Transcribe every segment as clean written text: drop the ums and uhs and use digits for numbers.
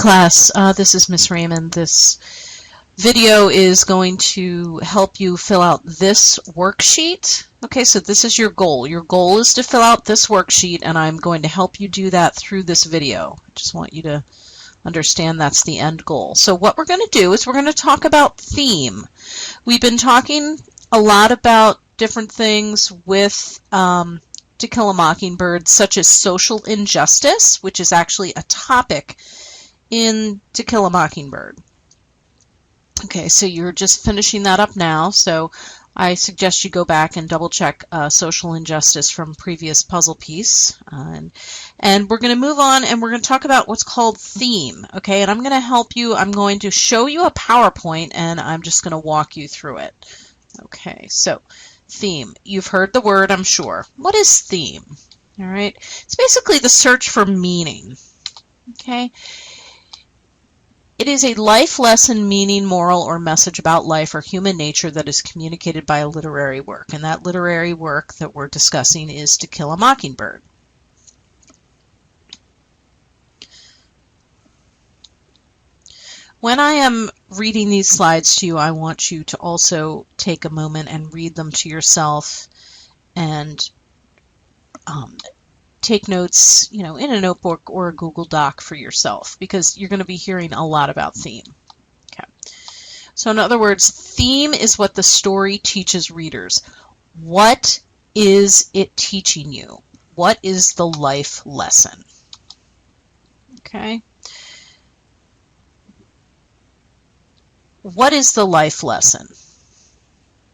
class, this is Miss Raymond. This video is going to help you fill out this worksheet. Okay, so this is your goal. Your goal is to fill out this worksheet, and I'm going to help you do that through this video. I just want you to understand that's the end goal. So what we're going to do is we're going to talk about theme. We've been talking a lot about different things with To Kill a Mockingbird, such as social injustice, which is actually a topic in To Kill a Mockingbird. Okay, so you're just finishing that up now, so I suggest you go back and double check social injustice from previous puzzle piece. And we're going to move on and we're going to talk about what's called theme. Okay, and I'm going to help you. I'm going to show you a PowerPoint and I'm just going to walk you through it. Okay, so theme. You've heard the word, I'm sure. What is theme? All right, it's basically the search for meaning. Okay. It is a life lesson, meaning, moral, or message about life or human nature that is communicated by a literary work. And that literary work that we're discussing is To Kill a Mockingbird. When I am reading these slides to you, I want you to also take a moment and read them to yourself and take notes, in a notebook or a Google Doc for yourself, because you're going to be hearing a lot about theme. Okay. So in other words, theme is what the story teaches readers. What is it teaching you? What is the life lesson? Okay. What is the life lesson?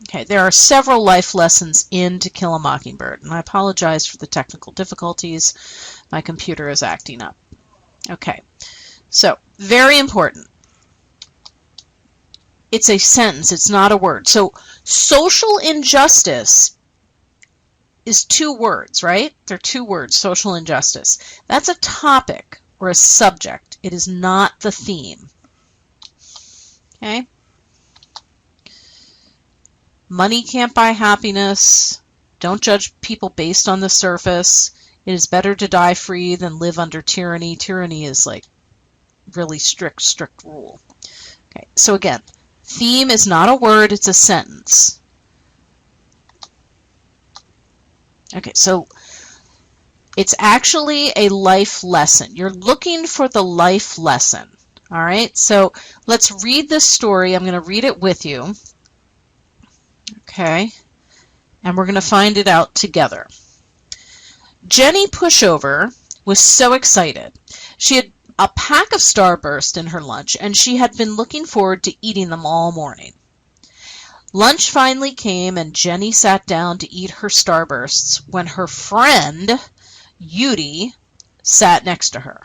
Okay, there are several life lessons in To Kill a Mockingbird, and I apologize for the technical difficulties. My computer is acting up. Okay, so very important. It's a sentence, it's not a word. So social injustice is 2 words, right? They're 2 words, social injustice. That's a topic or a subject. It is not the theme. Okay? Money can't buy happiness. Don't judge people based on the surface. It is better to die free than live under tyranny. Tyranny is like really strict rule. Okay, so again, theme is not a word, it's a sentence. Okay, so it's actually a life lesson. You're looking for the life lesson. All right, so let's read this story. I'm going to read it with you. Okay, and we're going to find it out together. Jenny Pushover was so excited. She had a pack of Starburst in her lunch, and she had been looking forward to eating them all morning. Lunch finally came, and Jenny sat down to eat her Starbursts when her friend, Yudi, sat next to her.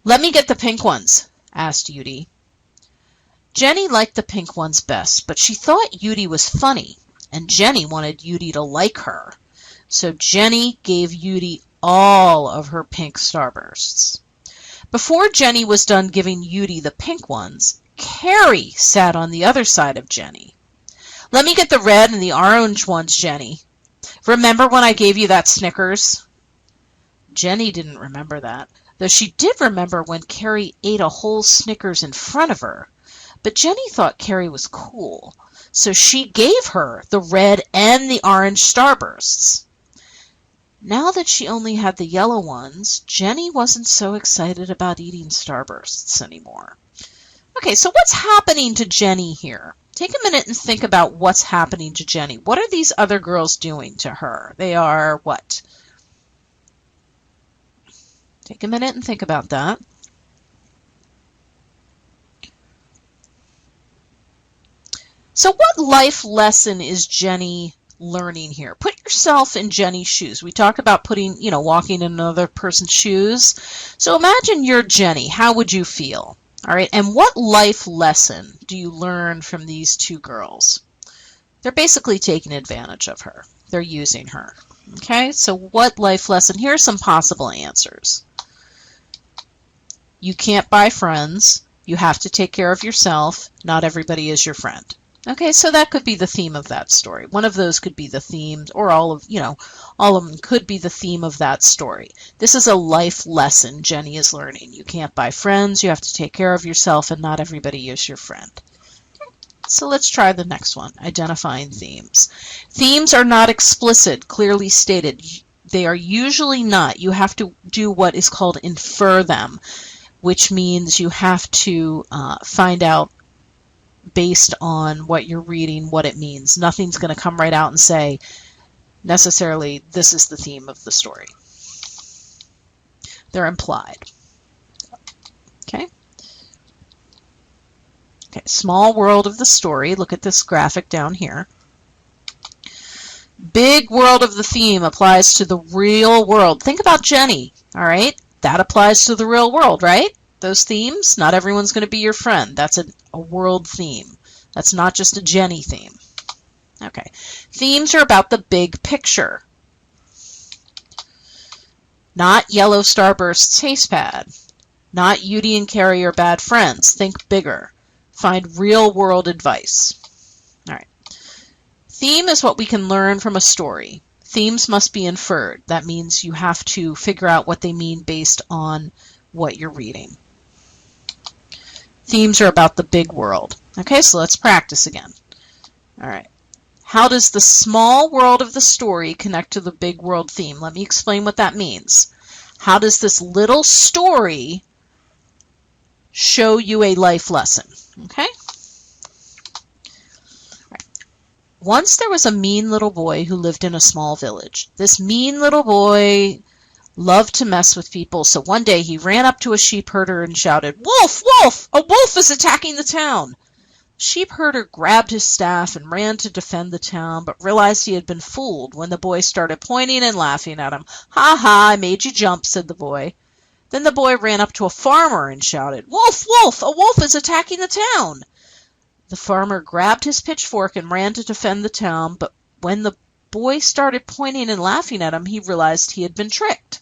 "Let me get the pink ones," asked Yudi. Jenny liked the pink ones best, but she thought Yudi was funny, and Jenny wanted Yudi to like her. So Jenny gave Yudi all of her pink Starbursts. Before Jenny was done giving Yudi the pink ones, Carrie sat on the other side of Jenny. "Let me get the red and the orange ones, Jenny. Remember when I gave you that Snickers?" Jenny didn't remember that, though she did remember when Carrie ate a whole Snickers in front of her. But Jenny thought Carrie was cool, so she gave her the red and the orange Starbursts. Now that she only had the yellow ones, Jenny wasn't so excited about eating Starbursts anymore. Okay, so what's happening to Jenny here? Take a minute and think about what's happening to Jenny. What are these other girls doing to her? They are what? Take a minute and think about that. So what life lesson is Jenny learning here? Put yourself in Jenny's shoes. We talk about putting, walking in another person's shoes. So imagine you're Jenny. How would you feel? All right. And what life lesson do you learn from these 2 girls? They're basically taking advantage of her. They're using her. Okay. So what life lesson? Here are some possible answers. You can't buy friends. You have to take care of yourself. Not everybody is your friend. Okay, so that could be the theme of that story. One of those could be the themes, or all of them could be the theme of that story. This is a life lesson Jenny is learning. You can't buy friends, you have to take care of yourself, and not everybody is your friend. So let's try the next one, identifying themes. Themes are not explicit, clearly stated. They are usually not. You have to do what is called infer them, which means you have to find out based on what you're reading what it means. Nothing's going to come right out and say necessarily this is the theme of the story. They're implied. Okay. Okay, small world of the story. Look at this graphic down here. Big world of the theme applies to the real world. Think about Jenny, all right? That applies to the real world, right? Those themes, not everyone's going to be your friend. That's a world theme. That's not just a Jenny theme. Okay. Themes are about the big picture. Not yellow starburst's taste pad. Not Udi and Carrie are bad friends. Think bigger. Find real world advice. All right. Theme is what we can learn from a story. Themes must be inferred. That means you have to figure out what they mean based on what you're reading. Themes are about the big world. Okay, so let's practice again. All right. How does the small world of the story connect to the big world theme? Let me explain what that means. How does this little story show you a life lesson? Okay? Once there was a mean little boy who lived in a small village. This mean little boy loved to mess with people, so one day he ran up to a sheep herder and shouted, "Wolf! Wolf! A wolf is attacking the town!" Sheep herder grabbed his staff and ran to defend the town, but realized he had been fooled when the boy started pointing and laughing at him. "Ha ha, I made you jump," said the boy. Then the boy ran up to a farmer and shouted, "Wolf! Wolf! A wolf is attacking the town!" The farmer grabbed his pitchfork and ran to defend the town, but when the boy started pointing and laughing at him, he realized he had been tricked.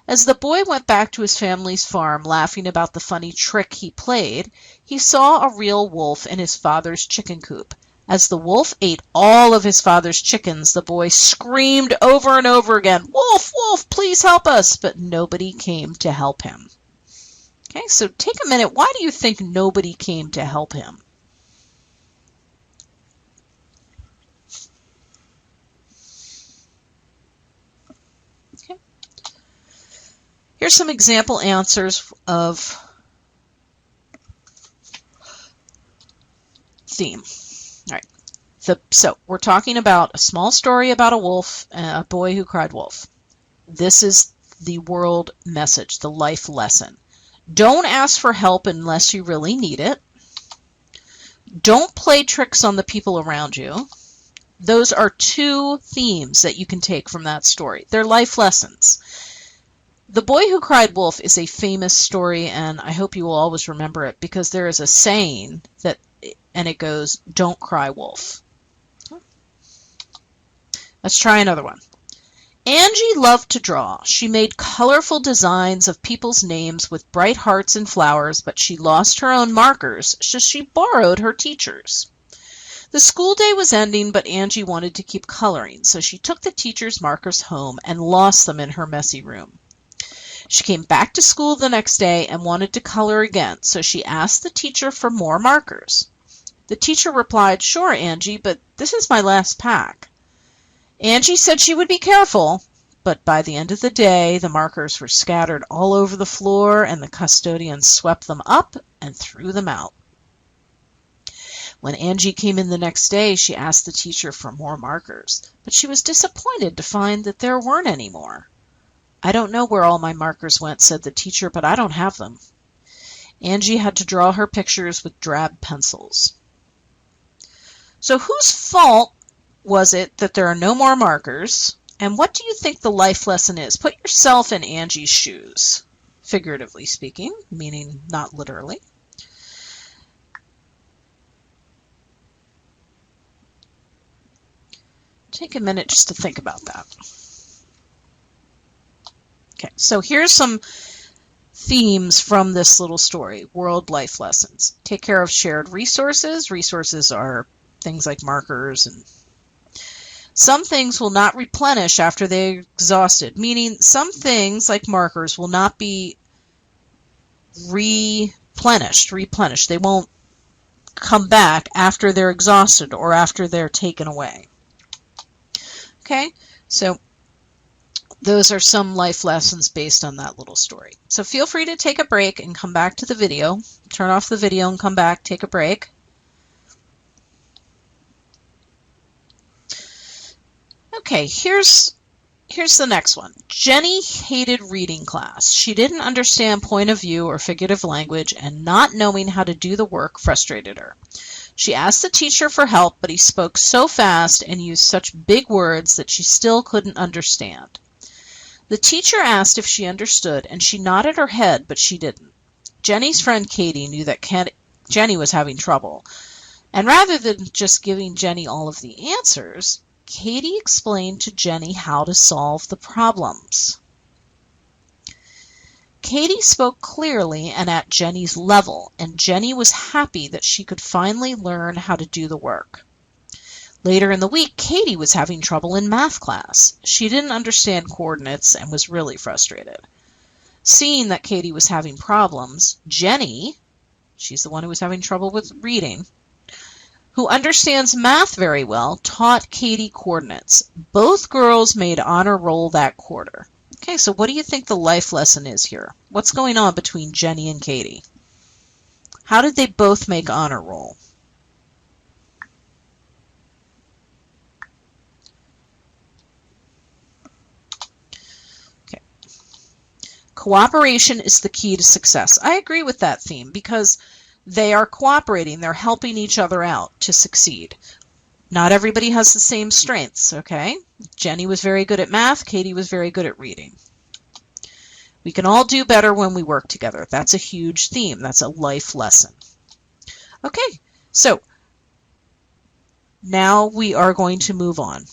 As the boy went back to his family's farm, laughing about the funny trick he played, he saw a real wolf in his father's chicken coop. As the wolf ate all of his father's chickens, the boy screamed over and over again, "Wolf! Wolf! Please help us!" But nobody came to help him. Okay, so take a minute. Why do you think nobody came to help him? Here's some example answers of theme. All right. So we're talking about a small story about a wolf, a boy who cried wolf. This is the world message, the life lesson. Don't ask for help unless you really need it. Don't play tricks on the people around you. Those are two themes that you can take from that story. They're life lessons. The Boy Who Cried Wolf is a famous story, and I hope you will always remember it, because there is a saying that, and it goes, "Don't cry wolf." Let's try another one. Angie loved to draw. She made colorful designs of people's names with bright hearts and flowers, but she lost her own markers, so she borrowed her teacher's. The school day was ending, but Angie wanted to keep coloring, so she took the teacher's markers home and lost them in her messy room. She came back to school the next day and wanted to color again, so she asked the teacher for more markers. The teacher replied, "Sure, Angie, but this is my last pack." Angie said she would be careful, but by the end of the day, the markers were scattered all over the floor, and the custodian swept them up and threw them out. When Angie came in the next day, she asked the teacher for more markers, but she was disappointed to find that there weren't any more. "I don't know where all my markers went," said the teacher, "but I don't have them." Angie had to draw her pictures with drab pencils. So whose fault was it that there are no more markers? And what do you think the life lesson is? Put yourself in Angie's shoes, figuratively speaking, meaning not literally. Take a minute just to think about that. Okay, so here's some themes from this little story, world life lessons. Take care of shared resources. Resources are things like markers, and some things will not replenish after they're exhausted, meaning some things like markers will not be replenished. They won't come back after they're exhausted or after they're taken away. Okay, so those are some life lessons based on that little story. So feel free to take a break and come back to the video. Turn off the video and come back, take a break. Okay, here's the next one. Jenny hated reading class. She didn't understand point of view or figurative language, and not knowing how to do the work frustrated her. She asked the teacher for help, but he spoke so fast and used such big words that she still couldn't understand. The teacher asked if she understood, and she nodded her head, but she didn't. Jenny's friend Katie knew that Jenny was having trouble, and rather than just giving Jenny all of the answers, Katie explained to Jenny how to solve the problems. Katie spoke clearly and at Jenny's level, and Jenny was happy that she could finally learn how to do the work. Later in the week, Katie was having trouble in math class. She didn't understand coordinates and was really frustrated. Seeing that Katie was having problems, Jenny, she's the one who was having trouble with reading, who understands math very well, taught Katie coordinates. Both girls made honor roll that quarter. Okay, so what do you think the life lesson is here? What's going on between Jenny and Katie? How did they both make honor roll? Okay. Cooperation is the key to success. I agree with that theme because they are cooperating. They're helping each other out to succeed. Not everybody has the same strengths, okay? Jenny was very good at math. Katie was very good at reading. We can all do better when we work together. That's a huge theme. That's a life lesson. Okay, so now we are going to move on.